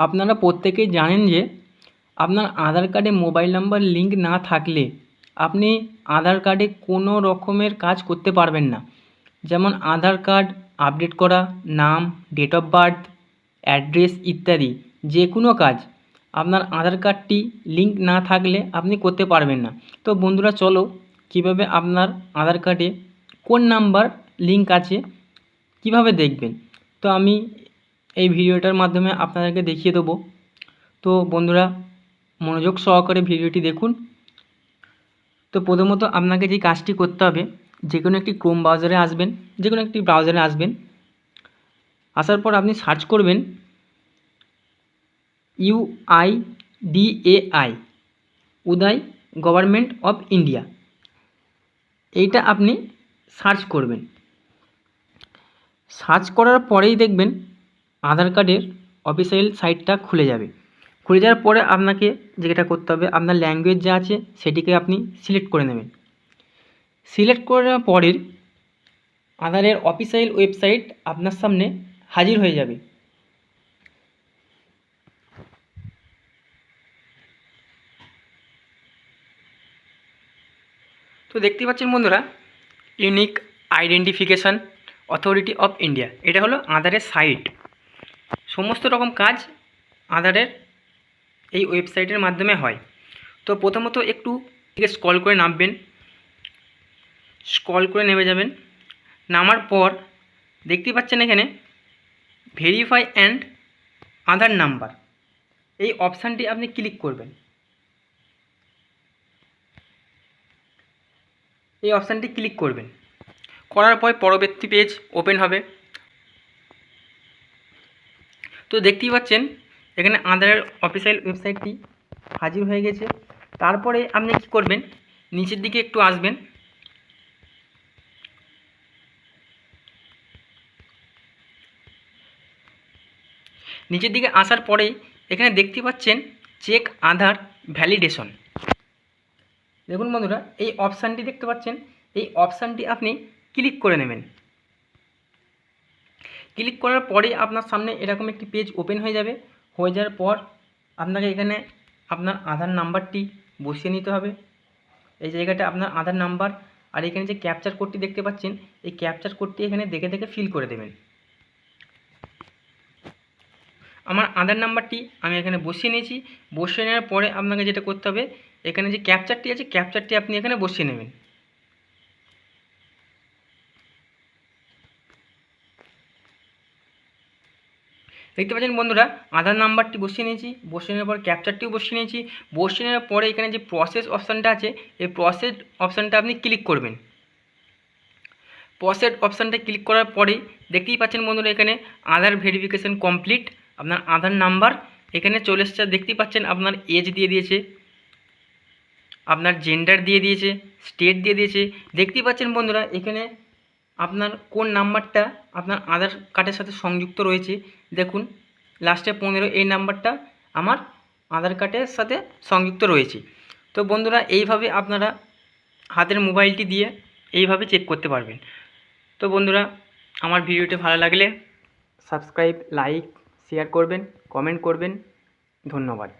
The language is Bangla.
আপনারা প্রত্যেকেই জানেন যে আপনার আধার কার্ডে মোবাইল নাম্বার লিঙ্ক না থাকলে আপনি আধার কার্ডে কোনো রকমের কাজ করতে পারবেন না। যেমন আধার কার্ড আপডেট করা, নাম, ডেট অফ বার্থ, অ্যাড্রেস ইত্যাদি যে কোনো কাজ আপনার আধার কার্ডটি লিঙ্ক না থাকলে আপনি করতে পারবেন না। তো বন্ধুরা, চলো কীভাবে আপনার আধার কার্ডে কোন নাম্বার লিঙ্ক আছে কিভাবে দেখবেন, তো আমি এই ভিডিওটার মাধ্যমে আপনাদেরকে দেখিয়ে দেবো। তো বন্ধুরা, মনোযোগ সহকারে ভিডিওটি দেখুন। তো প্রথমত আপনাকে যে কাজটি করতে হবে, যে কোনো একটি ক্রোম ব্রাউজারে আসবেন। আসার পর আপনি সার্চ করবেন UIDAI, Uday government of India. এইটা আপনি সার্চ করবেন। সার্চ করার পরেই দেখবেন আধার কার্ডের অফিসিয়াল সাইটটা খুলে যাবে। খুলে যাওয়ার পরে আপনাকে যেটা করতে হবে, আপনার ল্যাঙ্গুয়েজ যা আছে সেটিকে আপনি সিলেক্ট করে নেবেন। সিলেক্ট করার পরের আধারের অফিসিয়াল ওয়েবসাইট আপনার সামনে হাজির হয়ে যাবে। তো দেখতে পাচ্ছেন বন্ধুরা, unique identification authority of India, এটা হলো আধারের সাইট। সমস্ত রকম কাজ আধারের এই ওয়েবসাইটের মাধ্যমে হয়। তো প্রথমত একটু স্ক্রল করে নামবেন, স্ক্রল করে নেমে যাবেন। নামার পর দেখতে পাচ্ছেন এখানে ভেরিফাই অ্যান্ড আধার নাম্বার, এই অপশানটি আপনি ক্লিক করবেন। এই অপশানটি ক্লিক করবেন, করার পর পরবর্তী পেজ ওপেন হবে। তো দেখতেই পাচ্ছেন এখানে আধারের অফিসিয়াল ওয়েবসাইটটি হাজির হয়ে গেছে। তারপরে আপনি কী করবেন, নিচের দিকে একটু আসবেন। নিচের দিকে আসার পরেই এখানে দেখতে পাচ্ছেন চেক আধার ভ্যালিডেশন। দেখুন বন্ধুরা, এই অপশানটি দেখতে পাচ্ছেন, এই অপশানটি আপনি ক্লিক করে নেবেন। ক্লিক করার পরে আপনার সামনে এরকম একটি পেজ ওপেন হয়ে যাবে। হয়ে যাওয়ার পর আপনাকে এখানে আপনার আধার নাম্বারটি বসিয়ে নিতে হবে। এই জায়গাটা আপনার আধার নাম্বার, আর এখানে যে ক্যাপচার কোডটি দেখতে পাচ্ছেন, এই ক্যাপচার কোডটি এখানে দেখে দেখে ফিল করে দেবেন। আমার আধার নাম্বারটি আমি এখানে বসিয়ে নিয়েছি। বসিয়ে নেওয়ার পরে আপনাকে যেটা করতে হবে, এখানে যে ক্যাপচারটি আছে ক্যাপচারটি আপনি এখানে বসিয়ে নেবেন। দেখতে পাচ্ছেন বন্ধুরা, আধার নাম্বারটি বসিয়ে নিয়েছি, বসিয়ে নেওয়ার পর ক্যাপচারটিও বসিয়ে নিয়েছি। বসিয়ে নেওয়ার পরে এখানে যে প্রসেস অপশানটা আছে, এই প্রসেস অপশানটা আপনি ক্লিক করবেন। প্রসেস অপশানটা ক্লিক করার পরেই দেখতেই পাচ্ছেন বন্ধুরা, এখানে আধার ভেরিফিকেশান কমপ্লিট, আপনার আধার নাম্বার এখানে চলে এসেছে। দেখতেই পাচ্ছেন আপনার এজ দিয়ে দিয়েছে, আপনার জেন্ডার দিয়ে দিয়েছে, স্টেট দিয়ে দিয়েছে। দেখতেই পাচ্ছেন বন্ধুরা, এখানে আপনার কোন নাম্বারটা আপনার আধার কার্ডের সাথে সংযুক্ত রয়েছে। দেখুন লাস্টে 15 এই নাম্বারটা আমার আধার কার্ডের সাথে সংযুক্ত রয়েছে। তো বন্ধুরা, এইভাবে আপনারা হাতের মোবাইলটি দিয়ে এইভাবে চেক করতে পারবেন। তো বন্ধুরা, আমার ভিডিওটি ভালো লাগলে সাবস্ক্রাইব, লাইক, শেয়ার করবেন, কমেন্ট করবেন। ধন্যবাদ।